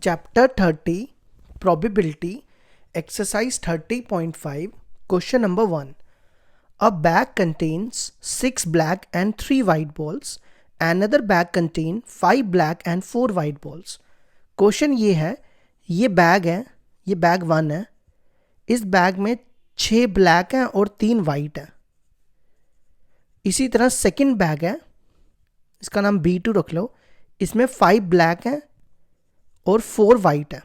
Chapter 30 Probability Exercise 30.5 Question number 1. A bag contains 6 black and 3 white balls. Another bag contains 5 black and 4 white balls. Question ये है, ये bag है, ये bag 1 है, इस bag में 6 ब्लैक हैं और 3 वाइट हैं. इसी तरह सेकंड बैग है, इसका नाम B2 रख लो, इसमें 5 ब्लैक हैं और 4 वाइट है.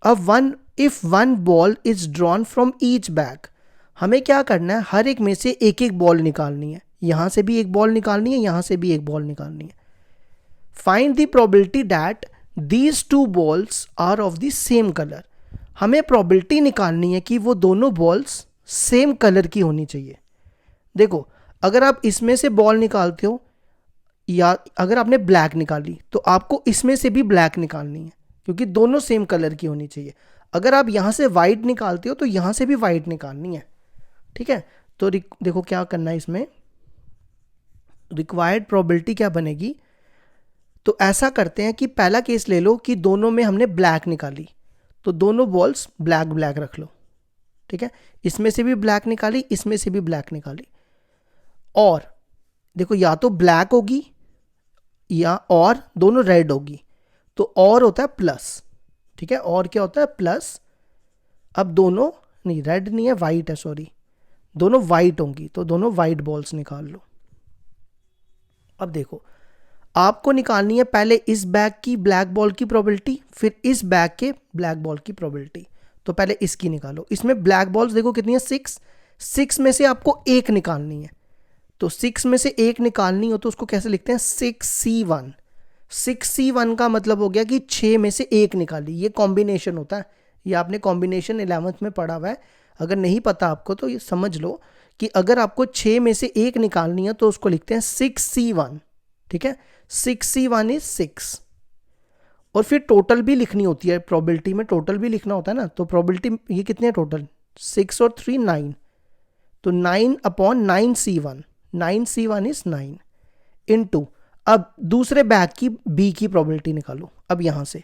अब if one ball is drawn from each bag, हमें क्या करना है, हर एक में से एक एक बॉल निकालनी है. यहां से भी एक बॉल निकालनी है, यहां से भी एक बॉल निकालनी है. Find the probability that these 2 balls are of the same colour. हमें प्रोबेबिलिटी निकालनी है कि वो दोनों बॉल्स सेम कलर की होनी चाहिए. देखो, अगर आप इसमें से बॉल निकालते हो या अगर आपने ब्लैक निकाली तो आपको इसमें से भी ब्लैक निकालनी है, क्योंकि दोनों सेम कलर की होनी चाहिए. अगर आप यहां से वाइट निकालते हो तो यहां से भी वाइट निकालनी है. ठीक है, तो देखो क्या करना है, इसमें रिक्वायर्ड प्रोबेबिलिटी क्या बनेगी. तो ऐसा करते हैं कि पहला केस ले लो कि दोनों में हमने ब्लैक निकाली, तो दोनों बॉल्स ब्लैक ब्लैक रख लो. ठीक है, इसमें से भी ब्लैक निकाली, इसमें से भी ब्लैक निकाली. और देखो, या तो ब्लैक होगी या और दोनों रेड होगी. तो और होता है प्लस. ठीक है, और क्या होता है, प्लस. अब दोनों नहीं, रेड नहीं है, वाइट है, सॉरी, दोनों वाइट होंगी, तो दोनों वाइट बॉल्स निकाल लो. अब देखो, आपको निकालनी है पहले इस बैग की ब्लैक बॉल की प्रोबेबिलिटी, फिर इस बैग के ब्लैक बॉल की प्रोबेबिलिटी. तो पहले इसकी निकालो. इसमें ब्लैक बॉल्स देखो कितनी है, 6 में से आपको एक निकालनी है. तो 6 में से एक निकालनी हो तो उसको कैसे लिखते हैं, 6C1. 6C1 का मतलब हो गया कि 6 में से एक निकाली. ये कॉम्बिनेशन होता है, ये आपने कॉम्बिनेशन 11th में पढ़ा हुआ है. अगर नहीं पता आपको तो ये समझ लो कि अगर आपको 6 में से एक निकालनी है तो उसको लिखते हैं 6C1. ठीक है, 6C1 इज 6. और फिर टोटल भी लिखनी होती है, प्रोबेबिलिटी में टोटल भी लिखना होता है ना. तो प्रोबेबिलिटी ये कितने टोटल, 6 और 3 9. तो 9/9C1, 9C1 इज 9 इनटू. अब दूसरे बैग की बी की प्रोबेबिलिटी निकालो. अब यहां से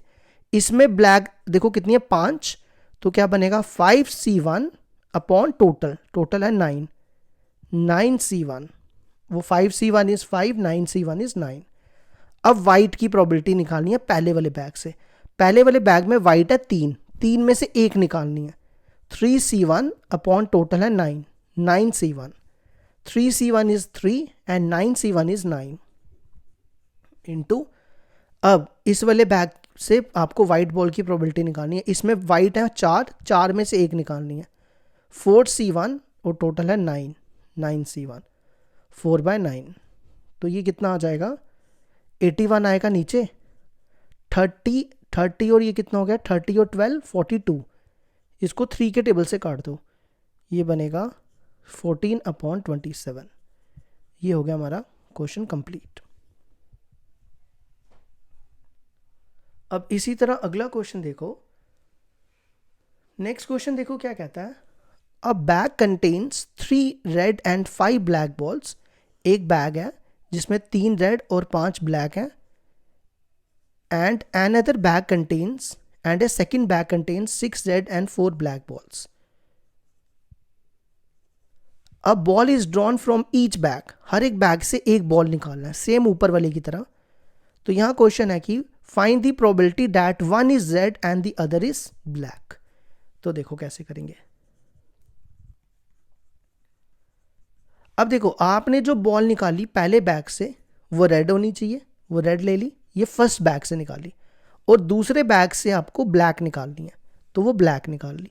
इसमें ब्लैक देखो कितनी है, 5. तो क्या बनेगा, 5C1 अपॉन टोटल है 9, 9C1. वो 5C1 इज 5, 9C1 इज 9. अब वाइट की प्रोबेबिलिटी निकालनी है पहले वाले बैग से. पहले वाले बैग में वाइट है 3 में से एक निकालनी है. 3C1 अपॉन टोटल है 9, 9C1. 3C1 is 3 and 9C1 is 9 into. अब इस वाले बैग से आपको वाइट बॉल की प्रोबेबिलिटी निकालनी है. इसमें वाइट है 4 में से एक निकालनी है. 4C1 और टोटल है 9, 9C1. 4/9. तो ये कितना आ जाएगा, 81 आएगा नीचे. 30 और ये कितना हो गया, 30 और 12 42. इसको 3 के टेबल से काट दो, ये बनेगा 14/27. ये हो गया हमारा क्वेश्चन कंप्लीट. अब इसी तरह अगला क्वेश्चन देखो. नेक्स्ट क्वेश्चन देखो क्या कहता है. A bag contains 3 red and 5 black balls. एक बैग है जिसमें 3 रेड और 5 ब्लैक हैं. And another bag contains and a second bag contains 6 red and 4 black balls. अब ball is drawn from each bag. हर एक बैग से एक बॉल निकालना है, सेम ऊपर वाले की तरह. तो यहां क्वेश्चन है कि find the probability that one is red and the other is black. तो देखो कैसे करेंगे. अब देखो, आपने जो बॉल निकाली पहले बैग से वो रेड होनी चाहिए, वो रेड ले ली. ये फर्स्ट बैग से निकाली. और दूसरे बैग से आपको ब्लैक निकालनी है, तो वो ब्लैक निकाल ली.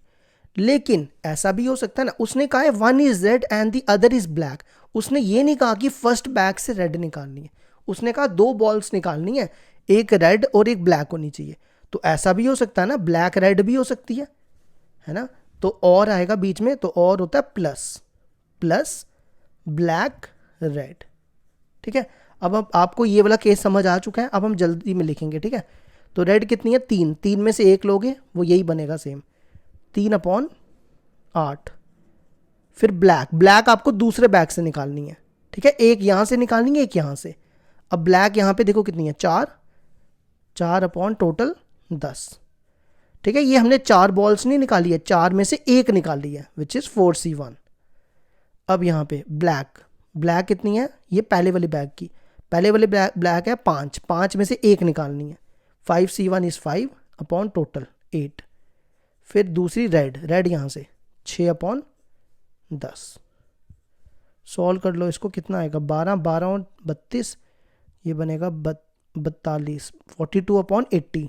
लेकिन ऐसा भी हो सकता है ना, उसने कहा है 1 is red and the other is black. उसने ये नहीं कहा कि फर्स्ट बैग से रेड निकालनी है. उसने कहा 2 बॉल्स निकालनी है, एक रेड और एक ब्लैक होनी चाहिए. तो ऐसा भी हो सकता है ना, ब्लैक रेड भी हो सकती है ना. तो और आएगा बीच में, तो और होता है प्लस ब्लैक रेड. ठीक है, अब आपको ये वाला केस समझ आ चुका है. अब हम जल्दी में लिखेंगे. ठीक है, तो रेड कितनी है, 3 में से एक लोगे, वो यही बनेगा सेम, 3/8. फिर ब्लैक आपको दूसरे बैग से निकालनी है. ठीक है, एक यहां से निकालनी है, एक यहां से. अब ब्लैक यहां पे देखो कितनी है, 4. 4 अपॉन टोटल 10। ठीक है, ये हमने 4 बॉल्स नहीं निकाली है, 4 में से एक निकाली है विच इज़ 4C1। अब यहाँ पे ब्लैक कितनी है, ये पहले वाले बैग की, पहले वाले ब्लैक है 5, 5 में से एक निकालनी है। 5C1 is 5 upon total 8। फिर दूसरी रेड यहाँ से 6 अपॉन 10। सॉल्व कर लो इसको, कितना आएगा 12, 12 और 32, ये बनेगा 42, 42 अपॉन 80।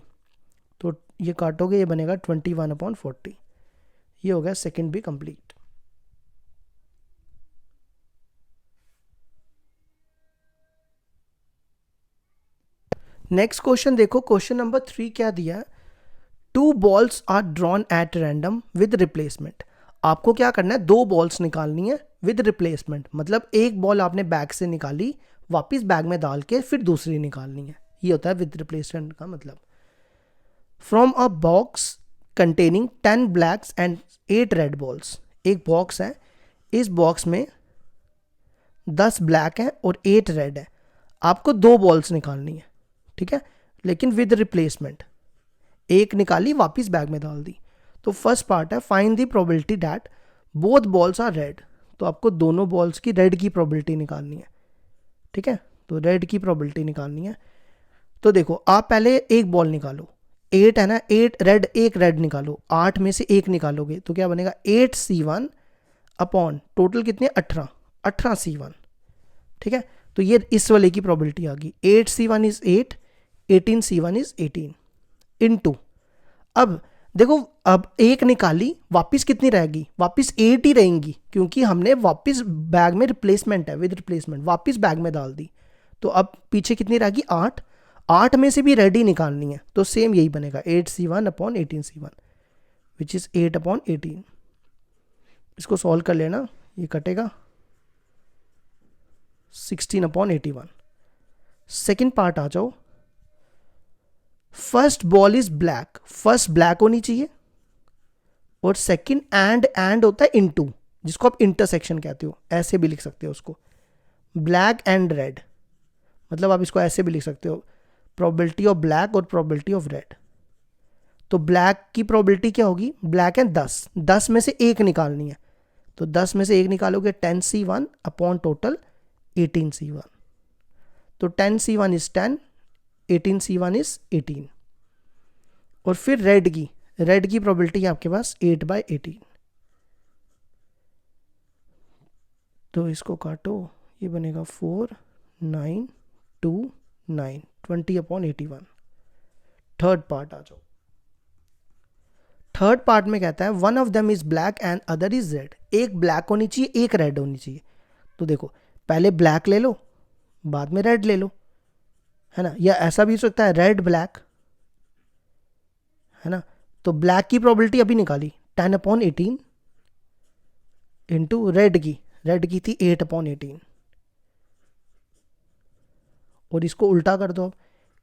तो ये काटोगे, ये बनेगा 21 अपॉन 40। ये हो गया सेकंड भी कंप्लीट। नेक्स्ट क्वेश्चन देखो, क्वेश्चन नंबर 3 क्या दिया है, 2 balls are drawn at random with replacement. आपको क्या करना है, 2 बॉल्स निकालनी है विद रिप्लेसमेंट, मतलब एक बॉल आपने बैग से निकाली, वापस बैग में डाल के फिर दूसरी निकालनी है, ये होता है विद रिप्लेसमेंट का मतलब। From a box containing 10 blacks and 8 red balls. एक बॉक्स है, इस बॉक्स में 10 ब्लैक है और 8 रेड है, आपको 2 बॉल्स निकालनी है, ठीक है, लेकिन विद रिप्लेसमेंट। एक निकाली, वापस बैग में डाल दी। तो फर्स्ट पार्ट है find the probability that both balls are red. तो आपको दोनों बॉल्स की रेड की प्रोबेबिलिटी निकालनी है, ठीक है, तो रेड की प्रोबेबिलिटी निकालनी है। तो देखो, आप पहले एक बॉल निकालो, 8 है ना, 8 रेड, एक रेड निकालो, 8 में से एक निकालोगे तो क्या बनेगा 8C1 अपॉन टोटल कितने 18, 18C1, ठीक है। तो ये इस वाले की प्रोबेबिलिटी आ गई, 8C1 is 8, 18C1 is 18 into, अब देखो, अब एक निकाली, वापस कितनी रहेगी, वापस 8 ही रहेंगी, क्योंकि हमने वापस बैग में रिप्लेसमेंट है, विद रिप्लेसमेंट वापस बैग में डाल दी। तो अब पीछे कितनी रहेगी 8, 8 में से भी रेड ही निकालनी है, तो सेम यही बनेगा 8C1 upon 18C1 which is 8 upon 18। इसको सॉल्व कर लेना, ये कटेगा 16 अपॉन 81। सेकेंड पार्ट आ जाओ, first ball is black, first black होनी चाहिए, और सेकंड एंड होता है इनटू, जिसको आप इंटरसेक्शन कहते हो, ऐसे भी लिख सकते हो उसको, ब्लैक एंड रेड, मतलब आप इसको ऐसे भी लिख सकते हो, प्रोबेबिलिटी ऑफ ब्लैक और प्रोबेबिलिटी ऑफ रेड। तो ब्लैक की प्रोबेबिलिटी क्या होगी, ब्लैक है 10, 10 में से एक निकालनी है, तो 10 में से एक निकालोगे 10C1 अपॉन टोटल 18C1। तो 10C1 इज 10, 18C1 इज 18। और फिर रेड की प्रोबेबिलिटी है आपके पास 8/18। तो इसको काटो, ये बनेगा 4, 9, 2, 9, 20 अपॉन 81। थर्ड पार्ट आ जाओ, थर्ड पार्ट में कहता है one of them is black and other is red. एक ब्लैक होनी चाहिए, एक रेड होनी चाहिए। तो देखो, पहले ब्लैक ले लो, बाद में रेड ले लो, है ना, या ऐसा भी हो सकता है रेड ब्लैक, है ना। तो ब्लैक की प्रोबेबिलिटी अभी निकाली 10 अपॉन 18 इंटू रेड की थी 8 अपॉन 18, और इसको उल्टा कर दो,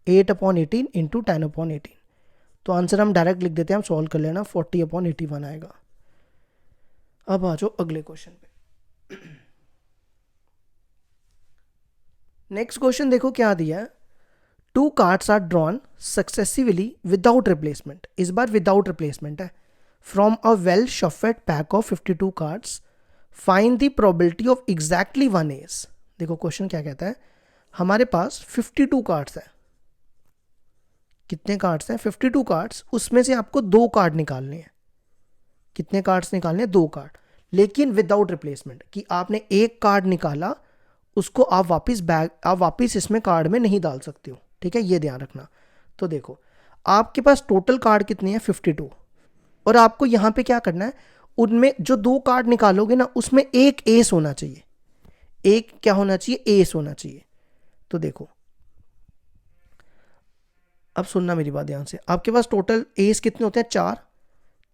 8 अपॉन 18 इंटू 10 अपॉन 18। तो आंसर हम डायरेक्ट लिख देते हैं, हम सॉल्व कर लेना, 40 अपॉन 81 आएगा। अब आ जाओ अगले क्वेश्चन पे। नेक्स्ट क्वेश्चन देखो क्या दिया है, 2 cards are drawn successively without replacement. इस बार विदाउट रिप्लेसमेंट है, from a well shuffled pack of 52 cards, find the probability of exactly 1 ace. देखो क्वेश्चन क्या कहता है, हमारे पास 52 कार्ड्स है, कितने कार्ड्स हैं 52 कार्ड्स, उसमें से आपको 2 कार्ड निकालने हैं। कितने कार्ड्स निकालने हैं, 2 कार्ड, लेकिन विदाउट रिप्लेसमेंट, कि आपने एक कार्ड निकाला, उसको आप वापस इसमें कार्ड में नहीं डाल सकते हो, ठीक है, ये ध्यान रखना। तो देखो, आपके पास टोटल कार्ड कितने हैं 52, और आपको यहां पे क्या करना है, उनमें जो 2 कार्ड निकालोगे ना, उसमें एक एस होना चाहिए, एक क्या होना चाहिए, एस होना चाहिए। तो देखो, अब सुनना मेरी बात ध्यान से, आपके पास टोटल एस कितने होते हैं,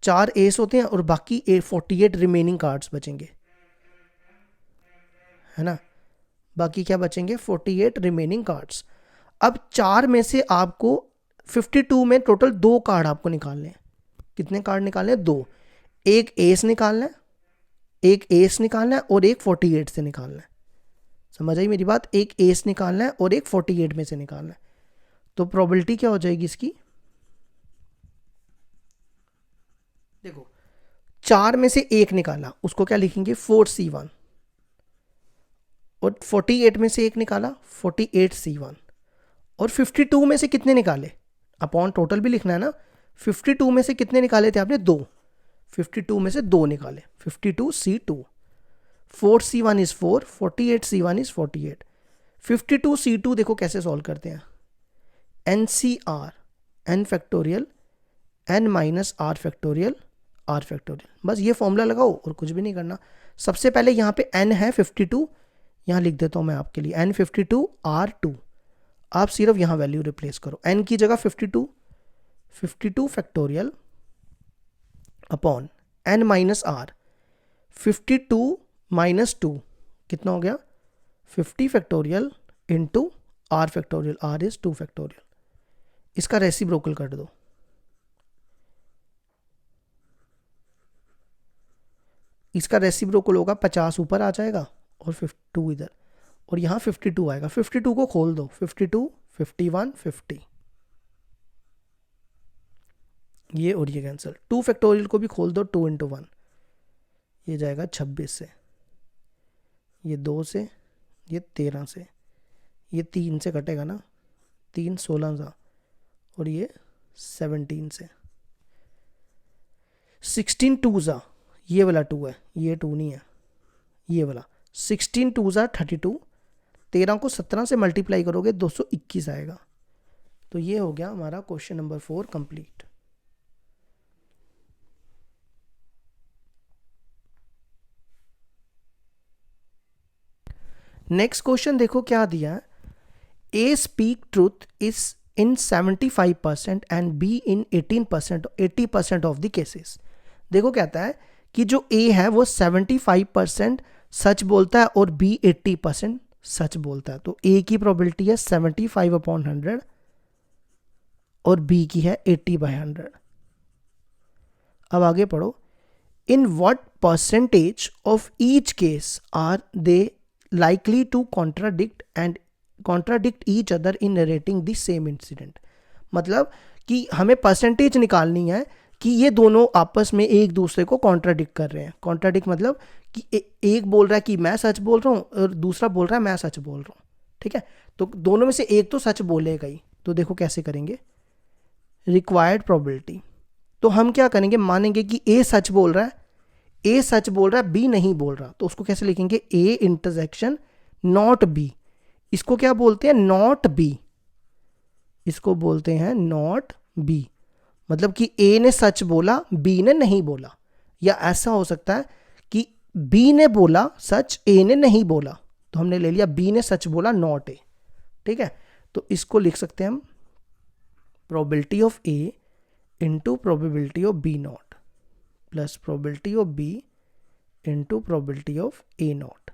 4 एस होते हैं, और बाकी 48 रिमेनिंग कार्ड्स बचेंगे, है ना, बाकी क्या बचेंगे 48 रिमेनिंग कार्ड्स। अब 4 में से आपको 52 में टोटल 2 कार्ड आपको निकालने हैं। कितने कार्ड निकालने हैं, 2, एक एस निकालना है, और एक 48 से निकालना है। समझ आई मेरी बात, एक एस निकालना है और एक 48 में से निकालना है। तो प्रोबेबिलिटी क्या हो जाएगी इसकी, देखो 4 में से 1 निकाला उसको क्या लिखेंगे 4C1, और 48 में से 1 निकाला 48C1, और 52 में से कितने निकाले, अपॉन टोटल भी लिखना है ना। 52 में से कितने निकाले थे आपने, 2, 52 में से 2 निकाले 52C2, 4C1 is 4, 48C1 is 48। 52C2 देखो कैसे सॉल्व करते हैं, NCR n factorial n minus R factorial R factorial, बस ये फॉर्मूला लगाओ और कुछ भी नहीं करना। सबसे पहले यहाँ पे n है 52, यहाँ लिख देता हूँ मैं आपके लिए n 52 R2, आप सिर्फ यहाँ वैल्यू रिप्लेस करो, n की जगह 52 factorial upon n minus R, 52 minus 2 कितना हो गया 50 factorial into R factorial, R is 2 factorial. इसका रेसिप्रोकल कर दो, इसका रेसिप्रोकल होगा 50 ऊपर आ जाएगा और 52 इधर, और यहाँ 52 आएगा। 52 को खोल दो, 52 51 50, ये और ये कैंसिल। 2 फैक्टोरियल को भी खोल दो, 2 इंटू 1, ये जाएगा 26 से, ये 2 से, ये 13 से, ये 3 से कटेगा ना, 3 16 सा, और ये 17 से, 16 2 सा, ये वाला 2 है, ये 2 नहीं है, ये वाला 16 2 सा 32, 13 को 17 से मल्टीप्लाई करोगे 221 आएगा। तो ये हो गया हमारा question number 4 complete. Next question देखो क्या दिया है, A speak truth is in 75% and B in 18% 80% of the cases. देखो कहता है कि जो ए है वो 75% सच बोलता है और बी 80% सच बोलता है। तो ए की प्रोबेबिलिटी है 75/100 और बी की है 80/100। अब आगे पढ़ो, in what percentage of each case are they likely to contradict each other in narrating the same incident। मतलब कि हमें परसेंटेज निकालनी है कि ये दोनों आपस में एक दूसरे को कॉन्ट्राडिक्ट कर रहे हैं। कॉन्ट्राडिक्ट मतलब कि एक बोल रहा है कि मैं सच बोल रहा हूँ और दूसरा बोल रहा है मैं सच बोल रहा हूँ, ठीक है। तो दोनों में से एक तो सच बोलेगा ही। तो देखो कैसे करेंगे, रिक्वायर्ड प्रोबेबिलिटी। तो हम क्या करेंगे, मानेंगे कि ए सच बोल रहा है, ए सच बोल रहा है बी नहीं बोल रहा, तो उसको कैसे लिखेंगे, ए इंटरसेक्शन नॉट बी। इसको क्या बोलते हैं, नॉट बी, इसको बोलते हैं नॉट बी। मतलब कि ए ने सच बोला बी ने नहीं बोला, या ऐसा हो सकता है कि बी ने बोला सच ए ने नहीं बोला, तो हमने ले लिया बी ने सच बोला नॉट ए, ठीक है। तो इसको लिख सकते हैं हम probability of A into probability of B not plus probability of B into probability of A not.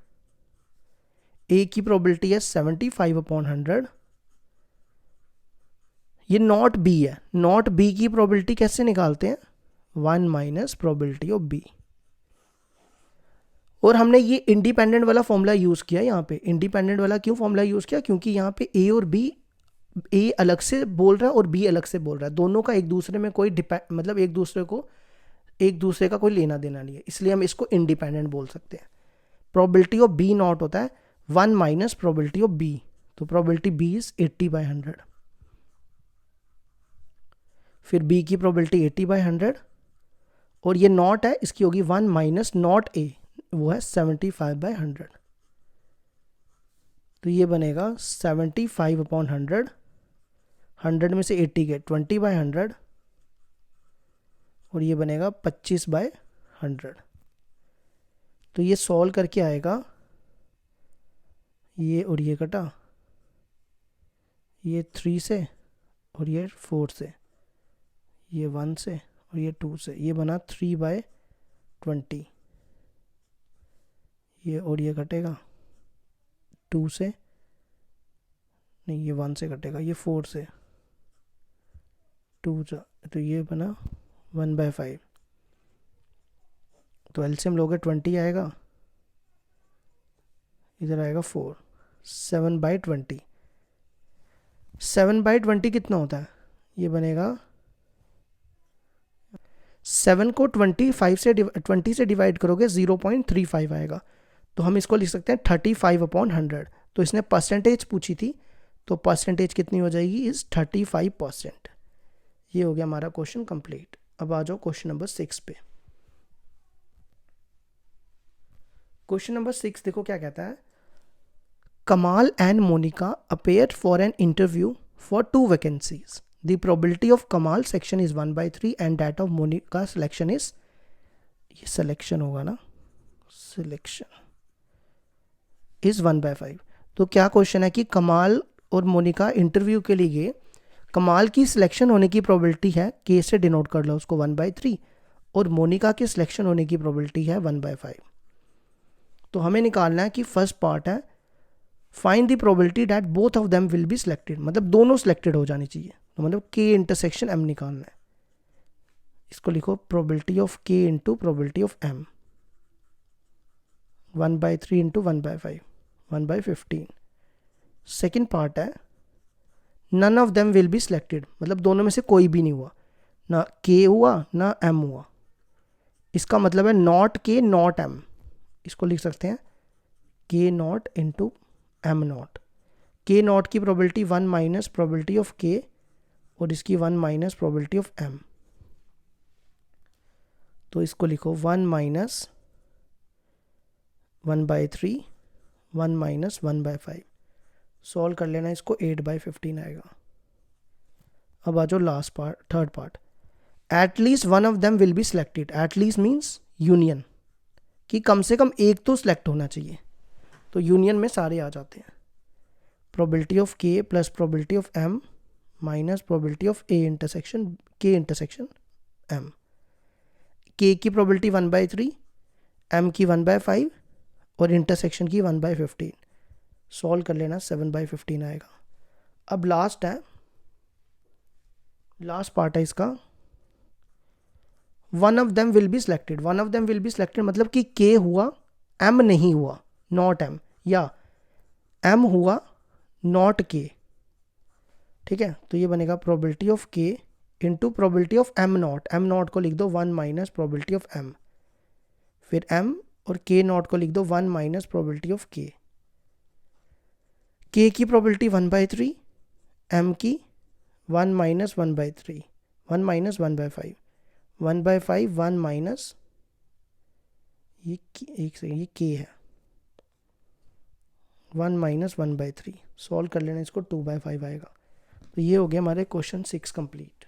A की प्रोबेबिलिटी है 75/100, ये नॉट बी है। नॉट बी की प्रोबेबिलिटी कैसे निकालते हैं, 1 माइनस प्रोबेबिलिटी ऑफ बी। और हमने ये इंडिपेंडेंट वाला फॉर्मूला यूज किया यहाँ पे। इंडिपेंडेंट वाला क्यों फॉर्मूला यूज किया, क्योंकि यहाँ पे ए और बी, ए अलग से बोल रहा है और बी अलग से बोल रहा है, दोनों का एक दूसरे में कोई मतलब एक दूसरे का कोई लेना देना नहीं है, इसलिए हम इसको इंडिपेंडेंट बोल सकते हैं। प्रोबेबिलिटी ऑफ बी नॉट होता है 1 माइनस प्रोबेबिलिटी ऑफ बी, तो प्रोबेबिलिटी बी इज 80/100। फिर बी की प्रोबेबिलिटी 80/100 और ये नॉट है, इसकी होगी 1 माइनस नॉट ए, वो है 75/100। तो ये बनेगा 75/100, 100 में से 80 गए 20/100, और ये बनेगा 25/100। तो ये सॉल्व करके आएगा, ये और ये कटा, ये 3 से और ये 4 से, ये 1 से और ये 2 से, ये बना 3/20। ये और ये कटेगा 2 से, नहीं ये 1 से कटेगा, ये 4 से 2 से, तो ये बना 1/5। तो एलसीएम लोगे 20 आएगा, इधर आएगा 4, 7/20। 7/20 कितना होता है, ये बनेगा 7 को 20 से डिवाइड करोगे 0.35 आएगा, तो हम इसको लिख सकते हैं 35/100। तो इसने परसेंटेज पूछी थी, तो परसेंटेज कितनी हो जाएगी, इज 35%। ये हो गया हमारा क्वेश्चन कंप्लीट। अब आ जाओ क्वेश्चन नंबर 6 पे। क्वेश्चन नंबर 6 देखो क्या कहता है, Kamal and Monica appear for an interview for 2 vacancies. The probability of Kamal selection is 1/3 and that of Monica selection is, ये selection होगा ना, selection is 1/5। तो क्या क्वेश्चन है कि कमाल और मोनिका इंटरव्यू के लिए गए, कमाल की सिलेक्शन होने की प्रोबेबिलिटी है, के से डिनोट कर लो उसको 1/3, और मोनिका की सिलेक्शन होने की प्रोबेबिलिटी है 1/5। तो हमें निकालना है कि फर्स्ट पार्ट है find the probability that both of them will be selected, मतलब दोनों सिलेक्टेड हो जानी चाहिए, तो मतलब के इंटरसेक्शन एम निकालना है। इसको लिखो probability of K into probability of M, 1/3 into 1/5, 1/15। Second part है none of them will be selected, मतलब दोनों में से कोई भी नहीं हुआ, ना के हुआ ना एम हुआ, इसका मतलब है नॉट के नॉट एम। इसको लिख सकते हैं के नॉट इंटू एम नॉट। के नॉट की प्रोबेबिलिटी 1 माइनस प्रोबेबिलिटी ऑफ के, और इसकी 1 माइनस प्रोबेबिलिटी ऑफ एम। तो इसको लिखो 1 माइनस 1/3, 1 माइनस 1/5। सॉल्व कर लेना इसको, 8/15 आएगा। अब आ जाओ last part, third part, at least one of them will be selected. At least means union, कि कम से कम एक तो सिलेक्ट होना चाहिए, तो यूनियन में सारे आ जाते हैं। Probability of K plus probability of M minus probability of A intersection K intersection M. K की प्रोबेबिलिटी 1/3, एम की 1/5 और इंटरसेक्शन की 1/15। सॉल्व कर लेना, 7/15 आएगा। अब लास्ट है, लास्ट पार्ट है इसका, one of them will be selected. One of them will be selected मतलब कि के हुआ एम नहीं हुआ, नॉट एम, या एम हुआ नॉट के, ठीक है। तो ये बनेगा probability of K into probability of am not. Am not को लिख दो 1 माइनस प्रोबेबिलिटी ऑफ एम, फिर एम और के नॉट को लिख दो 1 माइनस प्रोबेबिलिटी ऑफ के। के की प्रोबेबिलिटी 1/3, एम की 1 माइनस 1/3, 1 माइनस 1/5, 1/5 1 माइनस ये एक से ये के है 1 माइनस 1/3। सॉल्व कर लेना इसको, 2/5 आएगा। तो ये हो गया हमारे क्वेश्चन 6 कंप्लीट।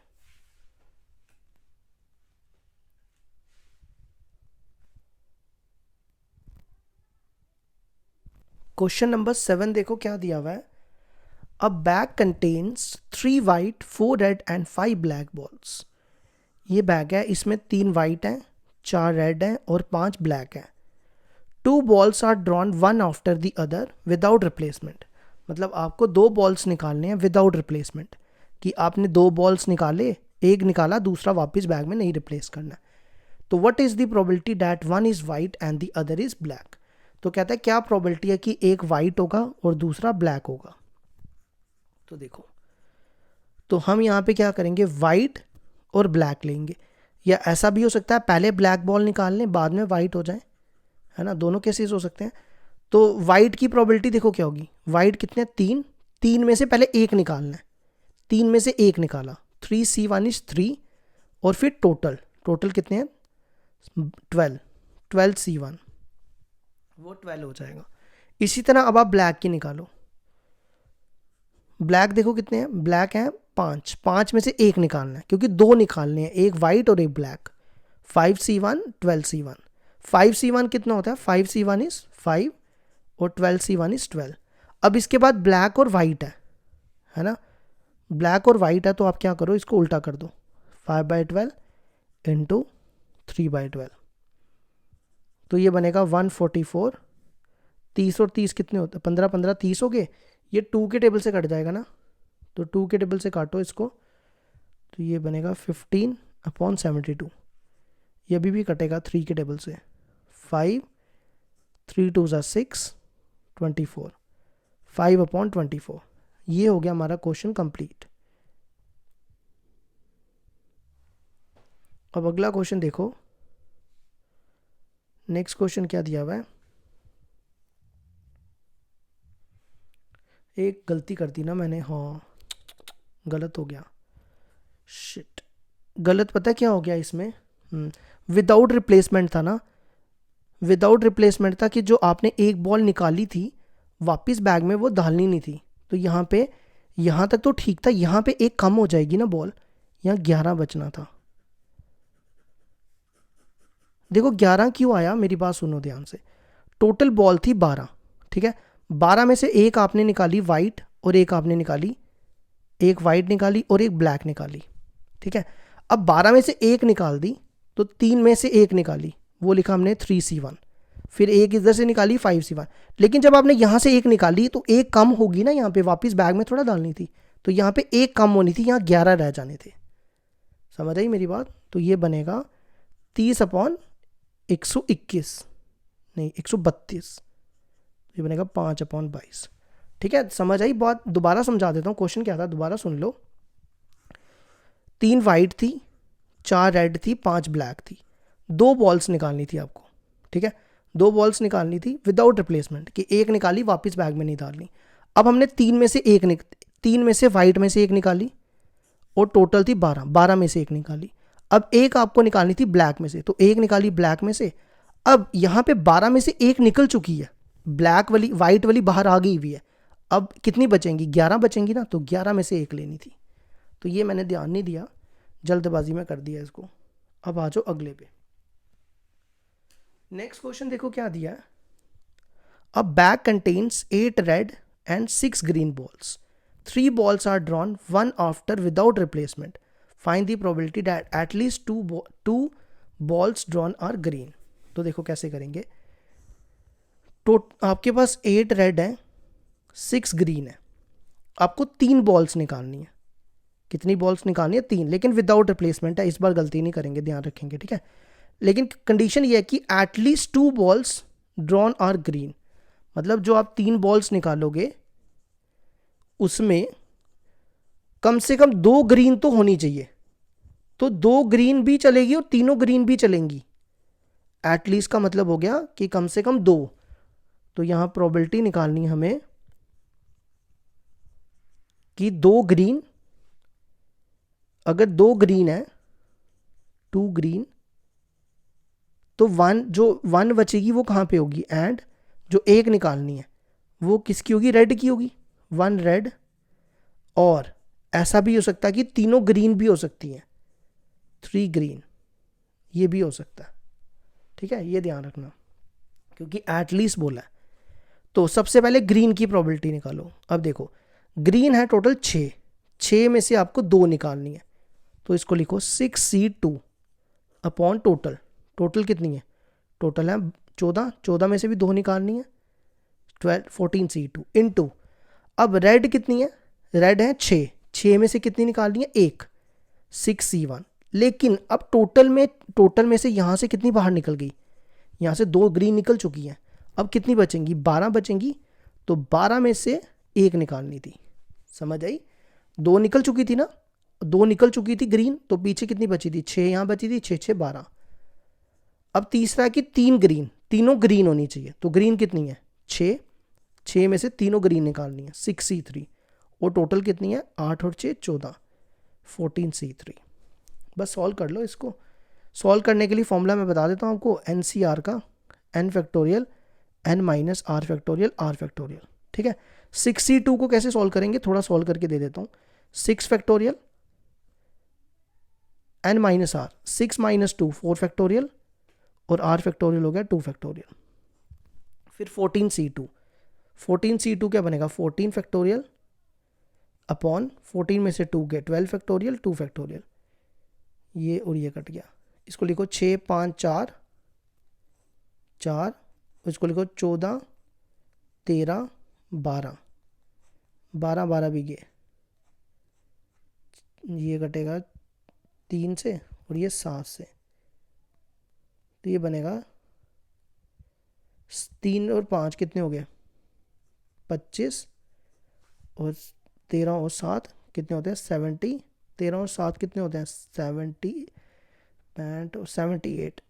क्वेश्चन नंबर 7 देखो क्या दिया हुआ है, a bag contains 3 white 4 red and 5 black balls. ये बैग है, इसमें 3 वाइट हैं, 4 रेड हैं और 5 ब्लैक हैं। 2 balls are drawn one after the other without replacement, मतलब आपको 2 बॉल्स निकालने हैं विदाउट रिप्लेसमेंट, कि आपने 2 बॉल्स निकाले, एक निकाला दूसरा वापस बैग में नहीं रिप्लेस करना। तो what is the probability that one is white and the other is black. तो कहता है क्या प्रोबेबिलिटी है कि एक वाइट होगा और दूसरा ब्लैक होगा। तो देखो, तो हम यहाँ पे क्या करेंगे, वाइट और ब्लैक लेंगे, या ऐसा भी हो सकता है पहले ब्लैक बॉल निकाल लें बाद में वाइट हो जाए, है ना, दोनों केसेस हो सकते हैं। तो वाइट की प्रोबेबिलिटी देखो क्या होगी, वाइट कितने, 3, 3 में से पहले एक निकालना है, 3 में से एक निकाला, 3C1 इज 3, और फिर टोटल कितने हैं 12, 12C1 वो 12 हो जाएगा। इसी तरह अब आप ब्लैक की निकालो, ब्लैक देखो कितने हैं, ब्लैक हैं 5, 5 में से एक निकालना है क्योंकि 2 निकालने हैं, एक वाइट और एक ब्लैक, 5C1 12C1। 5C1 कितना होता है, 5C1 इज 5 और 12C1 इज 12। अब इसके बाद ब्लैक और वाइट है ना, ब्लैक और वाइट है, तो आप क्या करो, इसको उल्टा कर दो, 5/12 इंटू 3/12, तो ये बनेगा 144। 30 और 30 कितने होते हैं, 15 15 30 हो गए, ये 2 के टेबल से कट जाएगा ना, तो 2 के टेबल से काटो इसको, तो ये बनेगा 15/72। ये अभी भी कटेगा 3 के टेबल से, 5, 3 2 6, 24, 5/24, ये हो गया हमारा क्वेश्चन कंप्लीट। अब अगला क्वेश्चन देखो, नेक्स्ट क्वेश्चन क्या दिया हुआ है। एक गलती कर दी ना मैंने, हाँ गलत हो गया, शिट। गलत पता क्या हो गया इसमें, विदाउट रिप्लेसमेंट था ना, विदाउट रिप्लेसमेंट था कि जो आपने एक बॉल निकाली थी वापस बैग में वो डालनी नहीं थी। तो यहाँ पे, यहाँ तक तो ठीक था, यहाँ पे एक कम हो जाएगी ना बॉल, यहाँ 11 बचना था। देखो 11 क्यों आया, मेरी बात सुनो ध्यान से। टोटल बॉल थी 12, ठीक है। 12 में से एक आपने निकाली वाइट और एक आपने निकाली, एक वाइट निकाली और एक ब्लैक निकाली, ठीक है। अब 12 में से एक निकाल दी तो 3 में से एक निकाली, वो लिखा हमने 3C1, फिर एक इधर से निकाली 5C1। लेकिन जब आपने यहाँ से एक निकाली तो एक कम होगी ना, यहाँ पे वापस बैग में थोड़ा डालनी थी, तो यहाँ पे एक कम होनी थी, यहाँ 11 रह जाने थे। समझ आई मेरी बात। तो ये बनेगा 30/121, नहीं 132, ये बनेगा 5/22। ठीक है, समझ आई बात। दोबारा समझा देता हूँ, क्वेश्चन क्या था दोबारा सुन लो। 3 वाइट थी, 4 रेड थी, 5 ब्लैक थी, 2 बॉल्स निकालनी थी आपको, ठीक है। 2 बॉल्स निकालनी थी विदाउट रिप्लेसमेंट, कि एक निकाली वापस बैग में नहीं डालनी। अब हमने 3 में से वाइट में से एक निकाली और टोटल थी 12, 12 में से एक निकाली। अब एक आपको निकालनी थी ब्लैक में से, तो एक निकाली ब्लैक में से। अब यहाँ पे 12 में से एक निकल चुकी है, ब्लैक वाली वाइट वाली बाहर आ गई हुई है। अब कितनी बचेंगी, 11 बचेंगी ना, तो 11 में से एक लेनी थी। तो ये मैंने ध्यान नहीं दिया, जल्दबाजी में कर दिया इसको। अब आ जाओ अगले पे। नेक्स्ट क्वेश्चन देखो क्या दिया है। A bag contains 8 red and 6 green balls, 3 balls are drawn one after without replacement, find the probability that at least two balls drawn are green। तो देखो कैसे करेंगे। तो आपके पास 8 रेड है, 6 ग्रीन है, आपको 3 बॉल्स निकालनी है। कितनी बॉल्स निकालनी है, 3, लेकिन विदाउट रिप्लेसमेंट है, इस बार गलती नहीं करेंगे, ध्यान रखेंगे, ठीक है। लेकिन कंडीशन ये है कि at least 2 balls drawn are green, मतलब जो आप 3 बॉल्स निकालोगे उसमें कम से कम 2 ग्रीन तो होनी चाहिए। तो 2 ग्रीन भी चलेगी और तीनों ग्रीन भी चलेंगी। एटलीस्ट का मतलब हो गया कि कम से कम 2। तो यहां प्रोबेबिलिटी निकालनी है हमें कि 2 ग्रीन, अगर 2 ग्रीन है, 2 ग्रीन, तो 1 जो 1 बचेगी वो कहां पे होगी, एंड जो एक निकालनी है वो किसकी होगी, रेड की होगी, 1 रेड। और ऐसा भी हो सकता है कि तीनों ग्रीन भी हो सकती हैं, 3 ग्रीन, ये भी हो सकता है, ठीक है। ये ध्यान रखना क्योंकि एटलीस्ट बोला है। तो सबसे पहले ग्रीन की प्रोबेबिलिटी निकालो। अब देखो ग्रीन है टोटल 6, 6 में से आपको 2 निकालनी है, तो इसको लिखो 6C2 अपॉन टोटल। टोटल कितनी है, टोटल है 14, 14 में से भी 2 निकालनी है, 14C2 इनटू। अब रेड कितनी है, रेड है 6, 6 में से कितनी निकालनी है, 1, 6C1। लेकिन अब टोटल में से यहाँ से कितनी बाहर निकल गई, यहाँ से 2 ग्रीन निकल चुकी हैं, अब कितनी बचेंगी, 12 बचेंगी। तो 12 में से एक निकालनी थी, समझ आई। 2 निकल चुकी थी ना, 2 निकल चुकी थी ग्रीन, तो पीछे कितनी बची थी, 6 यहाँ बची थी, 6 6 12। अब तीसरा है कि 3 ग्रीन, तीनों ग्रीन होनी चाहिए, तो ग्रीन कितनी है 6, 6 में से तीनों ग्रीन निकालनी है, 6C3। और टोटल कितनी है, 8 और 6 14, 14C3। बस सॉल्व कर लो इसको। सॉल्व करने के लिए फॉर्मूला मैं बता देता हूँ आपको, NCR का, n factorial n minus R factorial R factorial, ठीक है। 6C2 को कैसे सॉल्व करेंगे, थोड़ा सॉल्व करके दे देता हूँ। 6 factorial n minus R, 6 minus 2 4 factorial, और r फैक्टोरियल हो गया 2 फैक्टोरियल। फिर 14C2, 14C2 क्या बनेगा, 14 फैक्टोरियल अपॉन 14 में से 2 गए 12 फैक्टोरियल 2 फैक्टोरियल, ये और ये कट गया। इसको लिखो 6 5 4 4, इसको लिखो 14 13 12, 12 12 भी गए, ये कटेगा 3 से और ये 7 से, तो ये बनेगा 3 और 5 कितने हो गए 25, और 13 और 7 कितने होते हैं 70, 13 और 7 कितने होते हैं 70 पैंट और 78,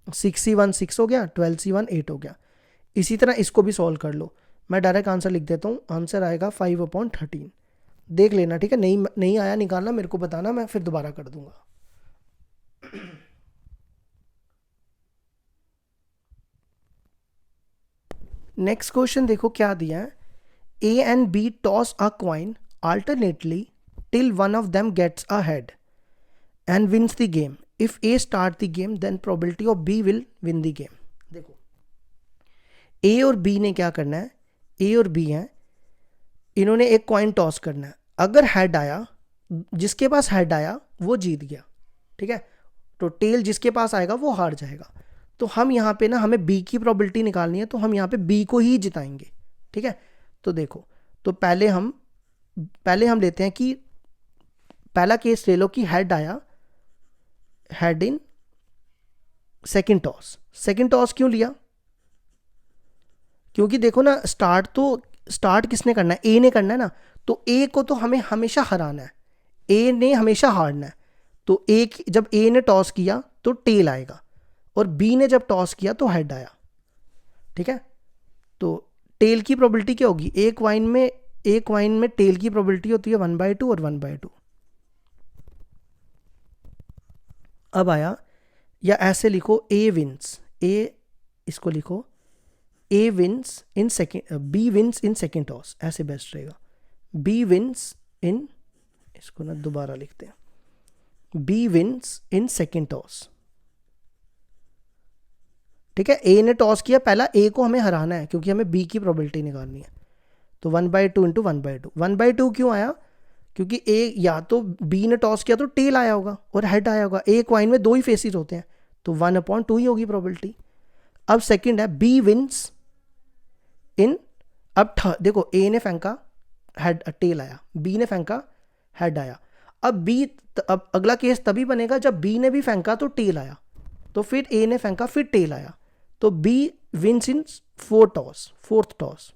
6C1 6 हो गया, 12C1 8 हो गया। इसी तरह इसको भी सॉल्व कर लो। मैं डायरेक्ट आंसर लिख देता हूँ, आंसर आएगा 5/13। देख लेना ठीक है, नहीं आया निकालना मेरे को बताना, मैं फिर दोबारा कर दूंगा। नेक्स्ट क्वेश्चन देखो क्या दिया है, A and B toss a coin alternately till one of them gets a head and wins the game. If A start the game, then probability of B will win the game. देखो A और B ने क्या करना है, A और B हैं, इन्होंने एक कॉइन टॉस करना है। अगर हेड आया, जिसके पास हेड आया वो जीत गया, ठीक है। तो टेल जिसके पास आएगा वो हार जाएगा। तो हम यहाँ पे ना, हमें बी की प्रोबेबिलिटी निकालनी है, तो हम यहाँ पे बी को ही जिताएंगे, ठीक है। तो देखो, तो पहले हम लेते हैं कि पहला केस ले लो कि हेड आया, head in second toss. Second toss क्यों लिया, क्योंकि देखो ना, स्टार्ट किसने करना है, ए ने करना है ना। तो ए को तो हमें हमेशा हराना है, ए ने हमेशा हारना है। तो जब ए ने टॉस किया तो टेल आएगा, और बी ने जब टॉस किया तो हेड आया, ठीक है। तो टेल की प्रोबेबिलिटी क्या होगी, एक वाइन में टेल की प्रोबेबिलिटी होती है 1/2 और 1/2। अब आया, या ऐसे लिखो ए विंस, इसको लिखो A wins in second, B wins in second toss, ऐसे बेस्ट रहेगा। B wins in, इसको ना दोबारा लिखते हैं, B wins in second toss, ठीक है। A ने टॉस किया पहला, A को हमें हराना है क्योंकि हमें B की प्रोबेबिलिटी निकालनी है। तो 1/2 इंटू 1/2, 1/2 क्यों आया, क्योंकि A, या तो B ने टॉस किया तो टेल आया होगा और हेड आया होगा। एक कॉइन में दो ही फेसिस होते हैं, तो 1/2 ही होगी प्रोबेबिलिटी। अब सेकंड है B wins इन, अब देखो ए ने फेंका, हेड टेल आया, बी ने फेंका, हेड आया। अब अगला केस तभी बनेगा जब बी ने भी फेंका तो टेल आया, तो फिर ए ने फेंका फिर टेल आया, तो B wins in fourth toss.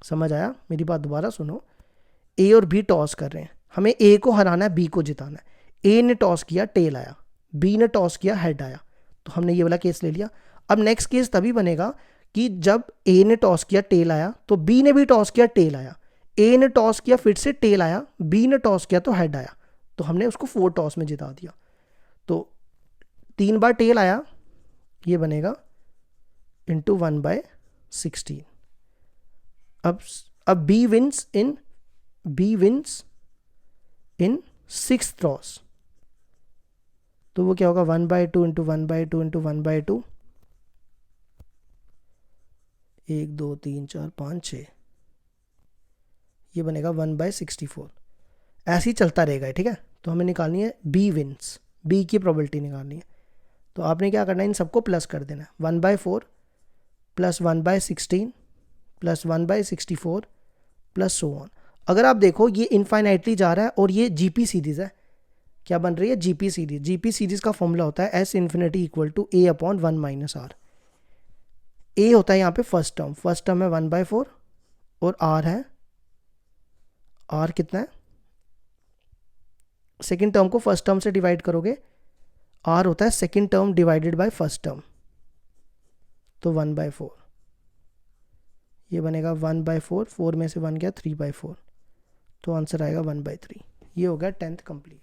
समझ आया, मेरी बात दोबारा सुनो। ए और बी टॉस कर रहे हैं, हमें ए को हराना है, बी को जिताना है। ए ने टॉस किया, टेल आया, बी ने टॉस किया, हेड आया, तो हमने ये वाला केस ले लिया। अब नेक्स्ट केस तभी बनेगा कि जब ए ने टॉस किया, टेल आया, तो बी ने भी टॉस किया, टेल आया। ए ने टॉस किया, फिर से टेल आया, बी ने टॉस किया तो हेड आया, तो हमने उसको 4 टॉस में जिता दिया। तो 3 बार टेल आया, ये बनेगा इंटू 1/16। अब बी विंस इन 6th टॉस, तो वो क्या होगा 1/2 इंटू 1/2 इंटू 1/2, 1 2 3 4 5 6, ये बनेगा 1/64। ऐसे ही चलता रहेगा, ठीक है। तो हमें निकालनी है बी विंस, बी की प्रोबेबिलिटी निकालनी है। तो आपने क्या करना है, इन सबको प्लस कर देना है, 1/4 plus 1/16 plus 1/64 plus so on. अगर आप देखो ये इनफाइनाइटली जा रहा है, और ये जीपी सीरीज है, क्या बन रही है, जीपी सीरीज। जीपी सीरीज का फॉर्मूला होता है S infinity equal to A/1 - R। A होता है यहाँ पे फर्स्ट टर्म है 1/4, और आर है, आर कितना है, सेकेंड टर्म को फर्स्ट टर्म से डिवाइड करोगे, आर होता है second term divided by first term, तो 1/4, ये बनेगा 1/4, 4 में से 1 गया 3/4, तो आंसर आएगा 1/3। ये हो गया 10th कंप्लीट।